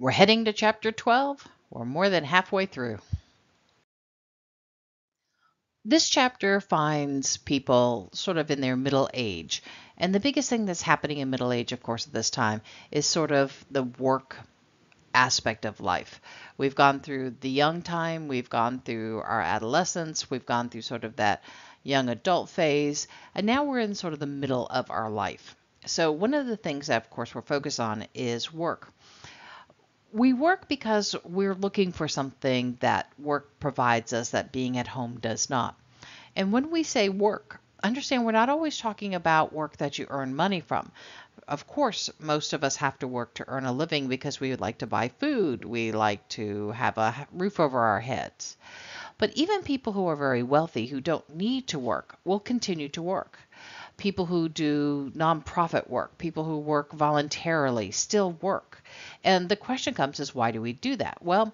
We're heading to chapter 12. We're more than halfway through. This chapter finds people sort of in their middle age. And the biggest thing that's happening in middle age, of course, at this time is sort of the work aspect of life. We've gone through the young time, we've gone through our adolescence, we've gone through sort of that young adult phase, and now we're in sort of the middle of our life. So, one of the things that, of course, we're focused on is work. We work because we're looking for something that work provides us that being at home does not. And when we say work, understand we're not always talking about work that you earn money from. Of course, most of us have to work to earn a living because we would like to buy food, we like to have a roof over our heads. But even people who are very wealthy who don't need to work will continue to work. People who do nonprofit work, people who work voluntarily still work. And the question comes is why do we do that? Well,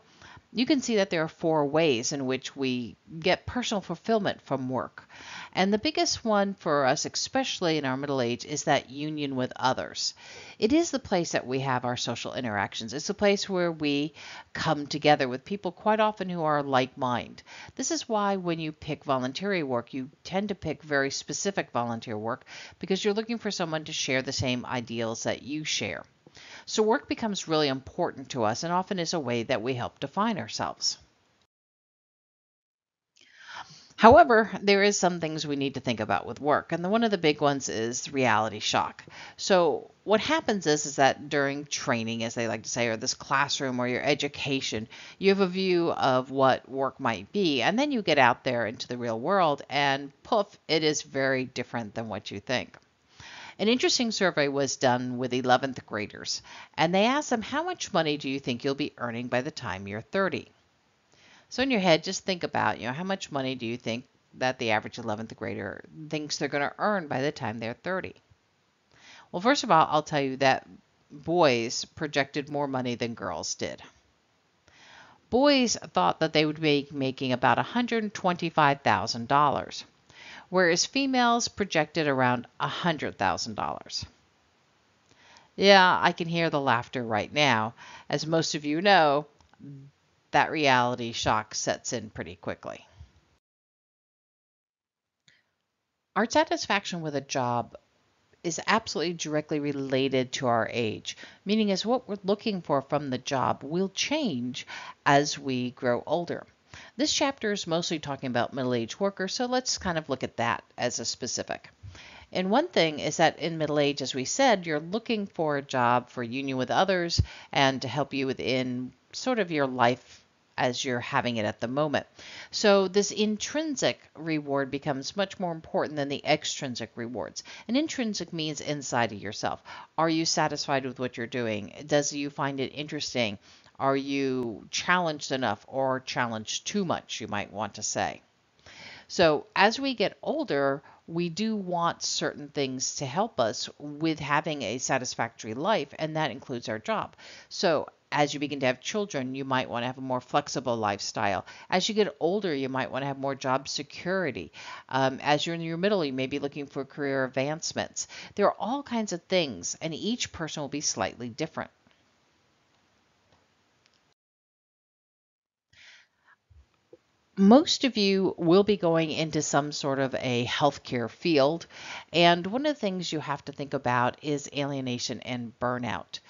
you can see that there are four ways in which we get personal fulfillment from work. And the biggest one for us, especially in our middle age, is that union with others. It is the place that we have our social interactions. It's the place where we come together with people quite often who are like mind. This is why when you pick voluntary work, you tend to pick very specific volunteer work because you're looking for someone to share the same ideals that you share. So work becomes really important to us and often is a way that we help define ourselves. However, there is some things we need to think about with work, and one of the big ones is reality shock. So what happens is that during training, as they like to say, or this classroom or your education, you have a view of what work might be, and then you get out there into the real world, and poof, it is very different than what you think. An interesting survey was done with 11th graders, and they asked them, how much money do you think you'll be earning by the time you're 30? So in your head, just think about, how much money do you think that the average 11th grader thinks they're going to earn by the time they're 30? Well, first of all, I'll tell you that boys projected more money than girls did. Boys thought that they would be making about $125,000, whereas females projected around $100,000. Yeah, I can hear the laughter right now. As most of you know, that reality shock sets in pretty quickly. Our satisfaction with a job is absolutely directly related to our age, meaning as what we're looking for from the job will change as we grow older. This chapter is mostly talking about middle-aged workers, so let's kind of look at that as a specific. And one thing is that in middle age, as we said, you're looking for a job for union with others and to help you within sort of your life as you're having it at the moment. So this intrinsic reward becomes much more important than the extrinsic rewards. And intrinsic means inside of yourself. Are you satisfied with what you're doing? Does you find it interesting? Are you challenged enough or challenged too much, you might want to say. So as we get older, we do want certain things to help us with having a satisfactory life, and that includes our job. So as you begin to have children, you might want to have a more flexible lifestyle. As you get older, you might want to have more job security. As you're in your middle, you may be looking for career advancements. There are all kinds of things, and each person will be slightly different. Most of you will be going into some sort of a healthcare field. And one of the things you have to think about is alienation and burnout.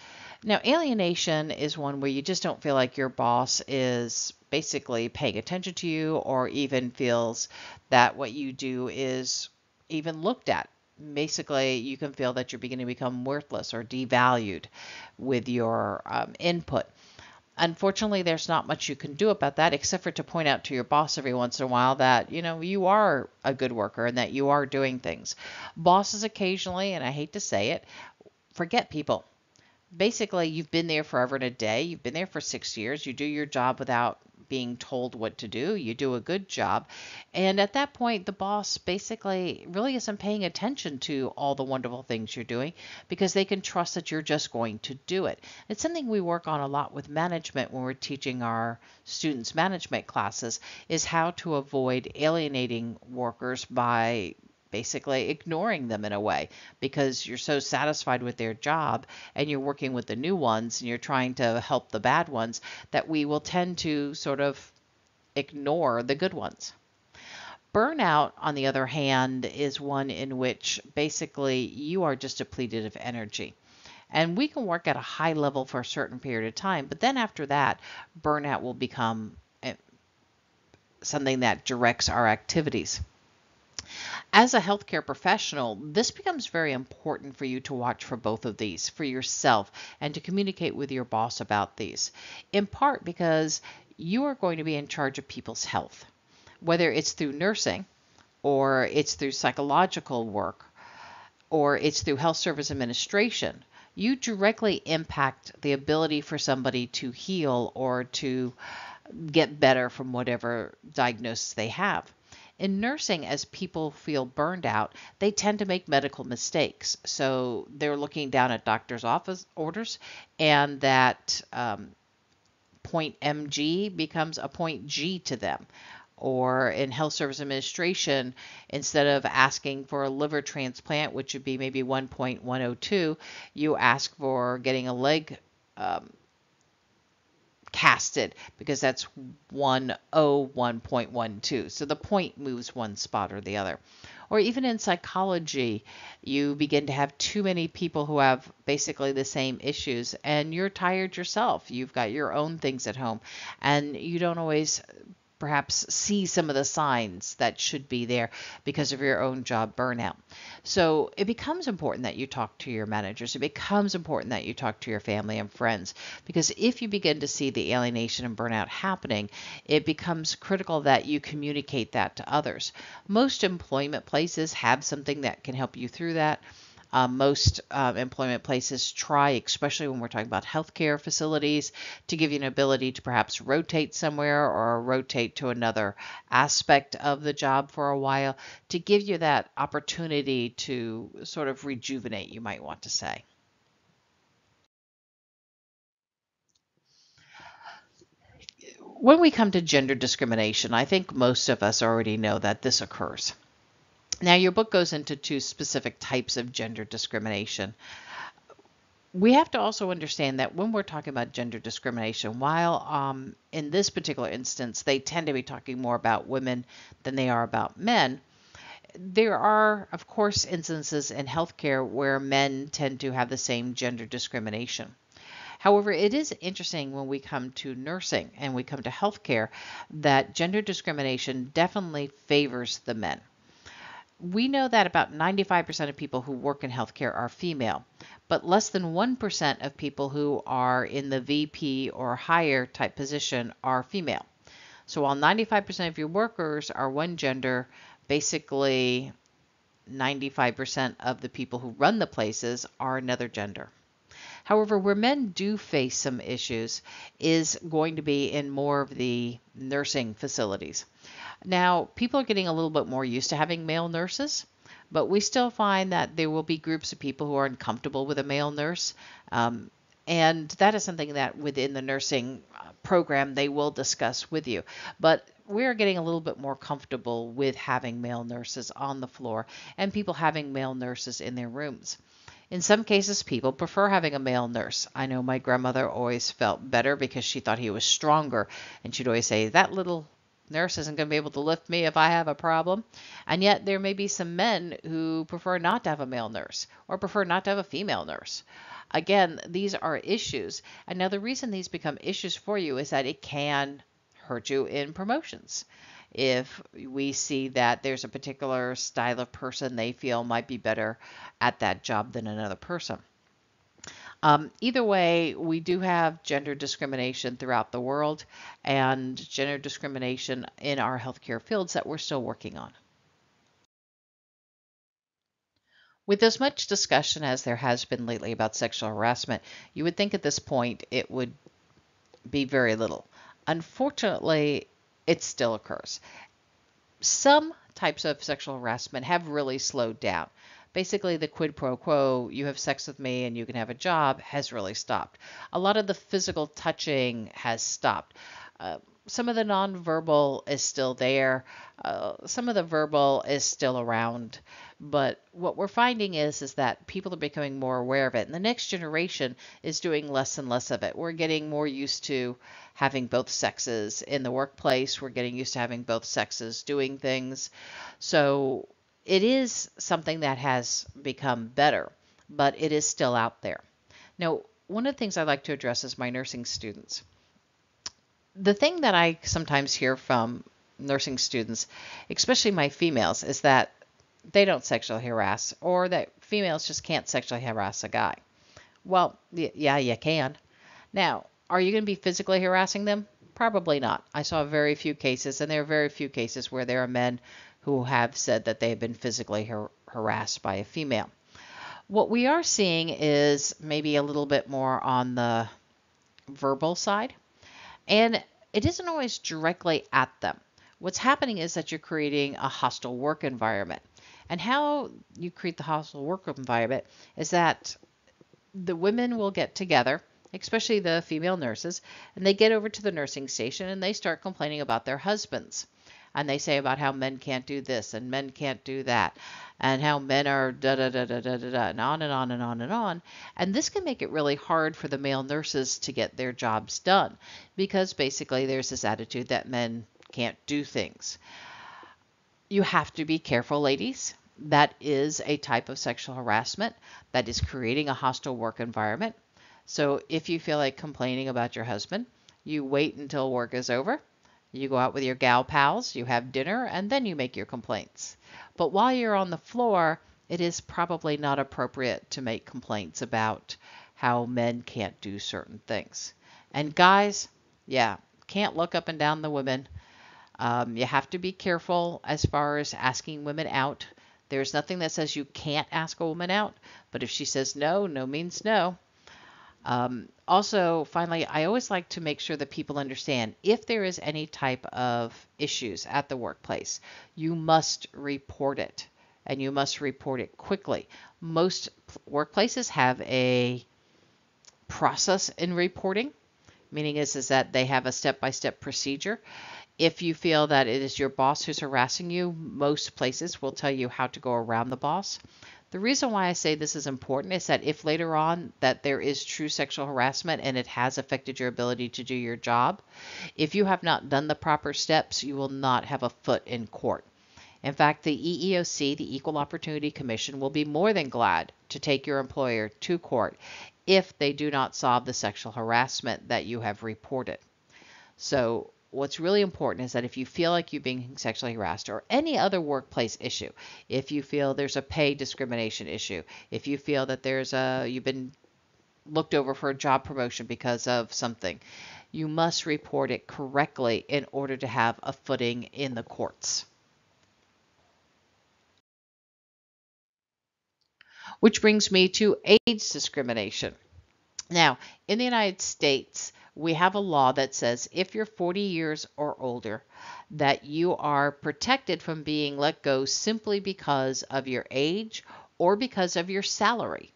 Now, alienation is one where you just don't feel like your boss is basically paying attention to you or even feels that what you do is even looked at. Basically, you can feel that you're beginning to become worthless or devalued with your input. Unfortunately, there's not much you can do about that except for to point out to your boss every once in a while that, you are a good worker and that you are doing things. Bosses occasionally, and I hate to say it, forget people. Basically, you've been there forever and a day. You've been there for 6 years. You do your job without being told what to do. You do a good job. And at that point, the boss basically really isn't paying attention to all the wonderful things you're doing because they can trust that you're just going to do it. It's something we work on a lot with management when we're teaching our students management classes is how to avoid alienating workers by basically ignoring them in a way because you're so satisfied with their job and you're working with the new ones and you're trying to help the bad ones that we will tend to sort of ignore the good ones. Burnout, on the other hand, is one in which basically you are just depleted of energy. And we can work at a high level for a certain period of time, but then after that, burnout will become something that directs our activities. As a healthcare professional, this becomes very important for you to watch for both of these for yourself and to communicate with your boss about these, in part because you are going to be in charge of people's health, whether it's through nursing or it's through psychological work or it's through health service administration. You directly impact the ability for somebody to heal or to get better from whatever diagnosis they have. In nursing, as people feel burned out, they tend to make medical mistakes. So they're looking down at doctor's office orders, and that point MG becomes a point G to them. Or in health service administration, instead of asking for a liver transplant, which would be maybe 1.102, you ask for getting a leg casted because that's 101.12. So the point moves one spot or the other. Or even in psychology, you begin to have too many people who have basically the same issues and you're tired yourself. You've got your own things at home and you don't always perhaps see some of the signs that should be there because of your own job burnout. So it becomes important that you talk to your managers. It becomes important that you talk to your family and friends because if you begin to see the alienation and burnout happening, it becomes critical that you communicate that to others. Most employment places have something that can help you through that. Most employment places try, especially when we're talking about healthcare facilities, to give you an ability to perhaps rotate somewhere or rotate to another aspect of the job for a while to give you that opportunity to sort of rejuvenate, you might want to say. When we come to gender discrimination, I think most of us already know that this occurs. Now, your book goes into two specific types of gender discrimination. We have to also understand that when we're talking about gender discrimination, while in this particular instance, they tend to be talking more about women than they are about men, there are, of course, instances in healthcare where men tend to have the same gender discrimination. However, it is interesting when we come to nursing and we come to healthcare that gender discrimination definitely favors the men. We know that about 95% of people who work in healthcare are female, but less than 1% of people who are in the VP or higher type position are female. So while 95% of your workers are one gender, basically 95% of the people who run the places are another gender. However, where men do face some issues is going to be in more of the nursing facilities. Now, people are getting a little bit more used to having male nurses, but we still find that there will be groups of people who are uncomfortable with a male nurse. And that is something that within the nursing program they will discuss with you. But we're getting a little bit more comfortable with having male nurses on the floor and people having male nurses in their rooms. In some cases, people prefer having a male nurse. I know my grandmother always felt better because she thought he was stronger, and she'd always say, that little nurse isn't going to be able to lift me if I have a problem. And yet there may be some men who prefer not to have a male nurse or prefer not to have a female nurse. Again, these are issues. And now the reason these become issues for you is that it can hurt you in promotions. If we see that there's a particular style of person they feel might be better at that job than another person. Either way, we do have gender discrimination throughout the world and gender discrimination in our healthcare fields that we're still working on. With as much discussion as there has been lately about sexual harassment, you would think at this point it would be very little. Unfortunately, it still occurs. Some types of sexual harassment have really slowed down. Basically, the quid pro quo, you have sex with me and you can have a job, has really stopped. A lot of the physical touching has stopped. some of the nonverbal is still there. Some of the verbal is still around. But what we're finding is that people are becoming more aware of it. And the next generation is doing less and less of it. We're getting more used to having both sexes in the workplace. We're getting used to having both sexes doing things. So it is something that has become better, but it is still out there. Now, one of the things I like to address is my nursing students. The thing that I sometimes hear from nursing students, especially my females, is that they don't sexually harass or that females just can't sexually harass a guy. Well, yeah, you can. Now, are you going to be physically harassing them? Probably not. I saw very few cases, and there are very few cases where there are men who have said that they have been physically harassed by a female. What we are seeing is maybe a little bit more on the verbal side. And it isn't always directly at them. What's happening is that you're creating a hostile work environment. And how you create the hostile work environment is that the women will get together, especially the female nurses, and they get over to the nursing station and they start complaining about their husbands. And they say about how men can't do this and men can't do that, and how men are da da da da da da da, and on and on and on and on. And this can make it really hard for the male nurses to get their jobs done because basically there's this attitude that men can't do things. You have to be careful, ladies. That is a type of sexual harassment that is creating a hostile work environment. So if you feel like complaining about your husband, you wait until work is over. You go out with your gal pals, you have dinner, and then you make your complaints. But while you're on the floor, it is probably not appropriate to make complaints about how men can't do certain things. And guys, yeah, can't look up and down the women. You have to be careful as far as asking women out. There's nothing that says you can't ask a woman out, but if she says no, no means no. Also, finally, I always like to make sure that people understand if there is any type of issues at the workplace, you must report it and you must report it quickly. Most workplaces have a process in reporting, meaning is that they have a step-by-step procedure. If you feel that it is your boss who's harassing you, most places will tell you how to go around the boss. The reason why I say this is important is that if later on that there is true sexual harassment and it has affected your ability to do your job, if you have not done the proper steps, you will not have a foot in court. In fact, the EEOC, the Equal Opportunity Commission, will be more than glad to take your employer to court if they do not solve the sexual harassment that you have reported. So what's really important is that if you feel like you're being sexually harassed or any other workplace issue, if you feel there's a pay discrimination issue, if you feel that you've been looked over for a job promotion because of something, you must report it correctly in order to have a footing in the courts. Which brings me to age discrimination. Now, in the United States, we have a law that says if you're 40 years or older, that you are protected from being let go simply because of your age or because of your salary.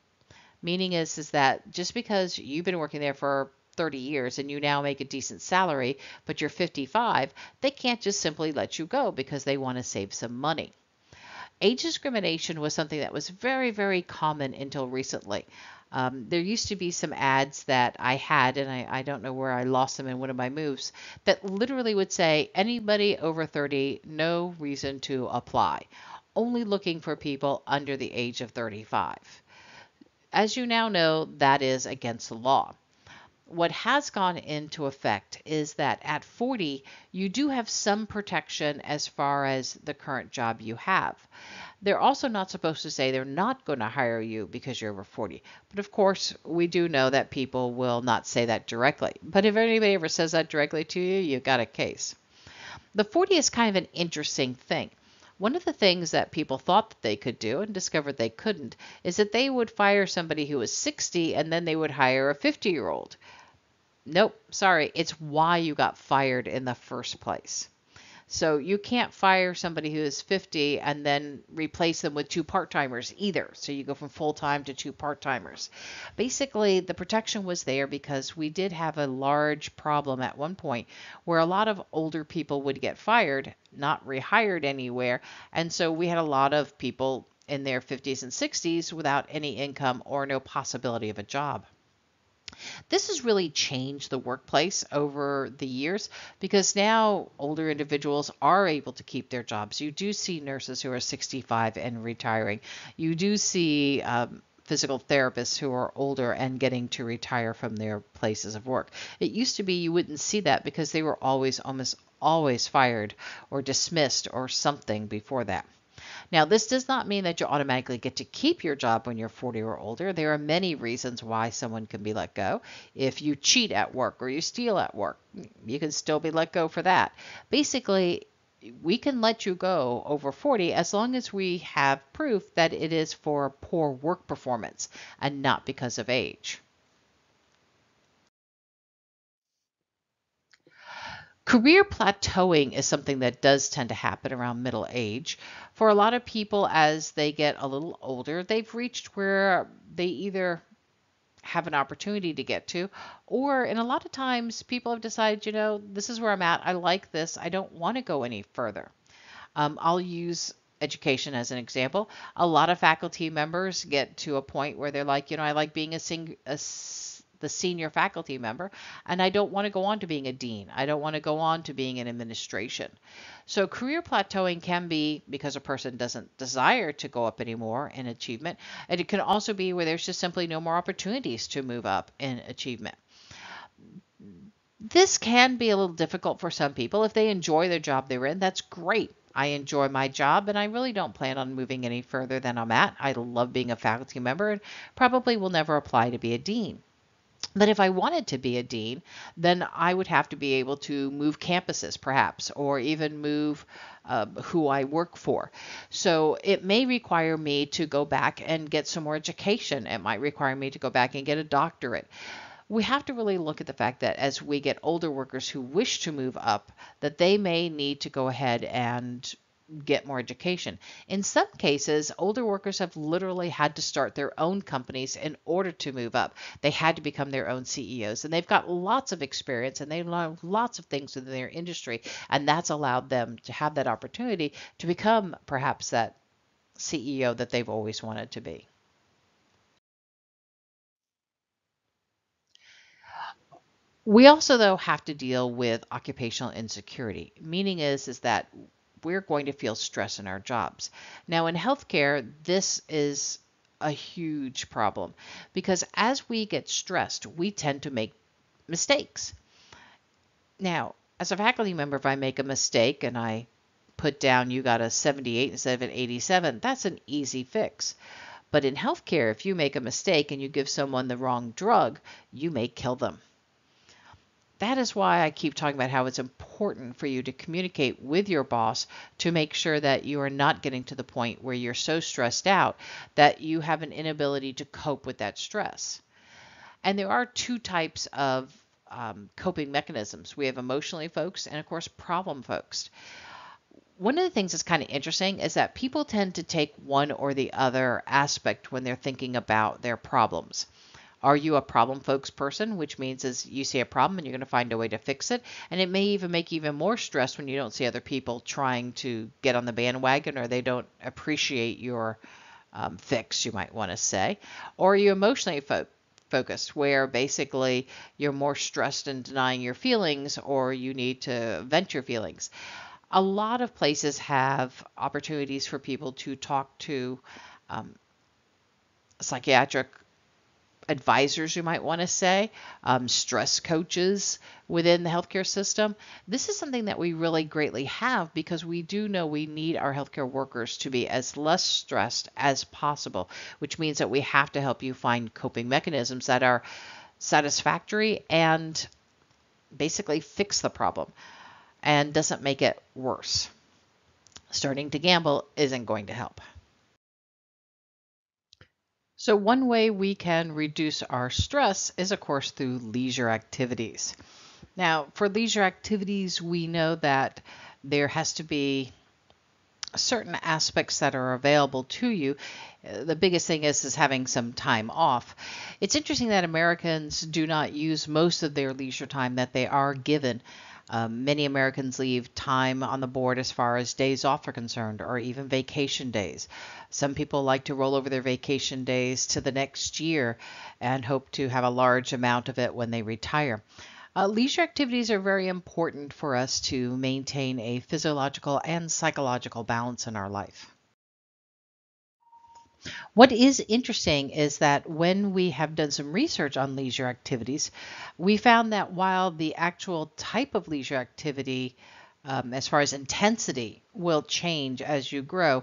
Meaning is that just because you've been working there for 30 years and you now make a decent salary, but you're 55, they can't just simply let you go because they want to save some money. Age discrimination was something that was very, very common until recently. There used to be some ads that I had, and I don't know where I lost them in one of my moves, that literally would say, anybody over 30, no reason to apply. Only looking for people under the age of 35. As you now know, that is against the law. What has gone into effect is that at 40, you do have some protection as far as the current job you have. They're also not supposed to say they're not going to hire you because you're over 40. But of course, we do know that people will not say that directly. But if anybody ever says that directly to you, you've got a case. The 40 is kind of an interesting thing. One of the things that people thought that they could do and discovered they couldn't is that they would fire somebody who was 60 and then they would hire a 50-year-old. Nope, sorry, it's why you got fired in the first place. So you can't fire somebody who is 50 and then replace them with two part-timers either. So you go from full-time to two part-timers. Basically, the protection was there because we did have a large problem at one point where a lot of older people would get fired, not rehired anywhere. And so we had a lot of people in their 50s and 60s without any income or no possibility of a job. This has really changed the workplace over the years because now older individuals are able to keep their jobs. You do see nurses who are 65 and retiring. You do see physical therapists who are older and getting to retire from their places of work. It used to be you wouldn't see that because they were almost always fired or dismissed or something before that. Now, this does not mean that you automatically get to keep your job when you're 40 or older. There are many reasons why someone can be let go. If you cheat at work or you steal at work, you can still be let go for that. Basically, we can let you go over 40 as long as we have proof that it is for poor work performance and not because of age. Career plateauing is something that does tend to happen around middle age. For a lot of people, as they get a little older, they've reached where they either have an opportunity to get to, or in a lot of times, people have decided, this is where I'm at. I like this. I don't want to go any further. I'll use education as an example. A lot of faculty members get to a point where they're like, I like being the senior faculty member, and I don't want to go on to being a dean. I don't want to go on to being in administration. So career plateauing can be because a person doesn't desire to go up anymore in achievement, and it can also be where there's just simply no more opportunities to move up in achievement. This can be a little difficult for some people. If they enjoy the job they're in, that's great. I enjoy my job and I really don't plan on moving any further than I'm at. I love being a faculty member and probably will never apply to be a dean. But if I wanted to be a dean, then I would have to be able to move campuses, perhaps, or even move who I work for. So it may require me to go back and get some more education. It might require me to go back and get a doctorate. We have to really look at the fact that as we get older workers who wish to move up, that they may need to go ahead and get more education. In some cases, older workers have literally had to start their own companies in order to move up. They had to become their own CEOs, and they've got lots of experience and they've learned lots of things within their industry, and that's allowed them to have that opportunity to become perhaps that CEO that they've always wanted to be. We also, though, have to deal with occupational insecurity. Meaning is that we're going to feel stress in our jobs. Now, in healthcare, this is a huge problem because as we get stressed, we tend to make mistakes. Now, as a faculty member, if I make a mistake and I put down you got a 78 instead of an 87, that's an easy fix. But in healthcare, if you make a mistake and you give someone the wrong drug, you may kill them. That is why I keep talking about how it's important for you to communicate with your boss to make sure that you are not getting to the point where you're so stressed out that you have an inability to cope with that stress. And there are two types of coping mechanisms. We have emotionally focused and, of course, problem focused. One of the things that's kind of interesting is that people tend to take one or the other aspect when they're thinking about their problems. Are you a problem folks person, which means is you see a problem and you're going to find a way to fix it. And it may even make you even more stressed when you don't see other people trying to get on the bandwagon or they don't appreciate your fix, you might want to say. Or are you emotionally focused, where basically you're more stressed and denying your feelings or you need to vent your feelings. A lot of places have opportunities for people to talk to psychiatric advisors, you might want to say, stress coaches within the healthcare system. This is something that we really greatly have because we do know we need our healthcare workers to be as less stressed as possible, which means that we have to help you find coping mechanisms that are satisfactory and basically fix the problem and doesn't make it worse. Starting to gamble isn't going to help. So one way we can reduce our stress is, of course, through leisure activities. Now, for leisure activities, we know that There has to be certain aspects that are available to you. The biggest thing is having some time off. It's interesting that Americans do not use most of their leisure time that they are given. Many Americans leave time on the board as far as days off are concerned, or even vacation days. Some people like to roll over their vacation days to the next year and hope to have a large amount of it when they retire. Leisure activities are very important for us to maintain a physiological and psychological balance in our life. What is interesting is that when we have done some research on leisure activities, we found that while the actual type of leisure activity, as far as intensity, will change as you grow,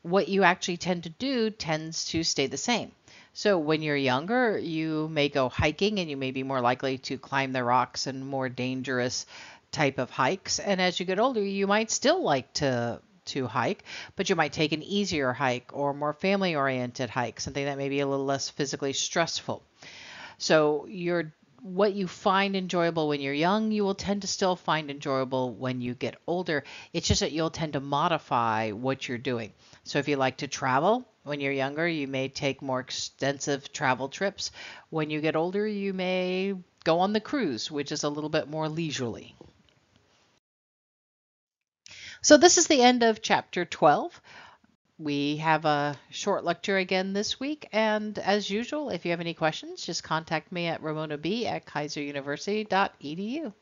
what you actually tend to do tends to stay the same. So when you're younger, you may go hiking and you may be more likely to climb the rocks and more dangerous type of hikes. And as you get older, you might still like to hike, but you might take an easier hike or more family oriented hike, something that may be a little less physically stressful. So what you find enjoyable when you're young, you will tend to still find enjoyable when you get older. It's just that you'll tend to modify what you're doing. So if you like to travel when you're younger, you may take more extensive travel trips. When you get older, you may go on the cruise, which is a little bit more leisurely. So this is the end of chapter 12. We have a short lecture again this week, and as usual, if you have any questions, just contact me at ramonab@kaiseruniversity.edu.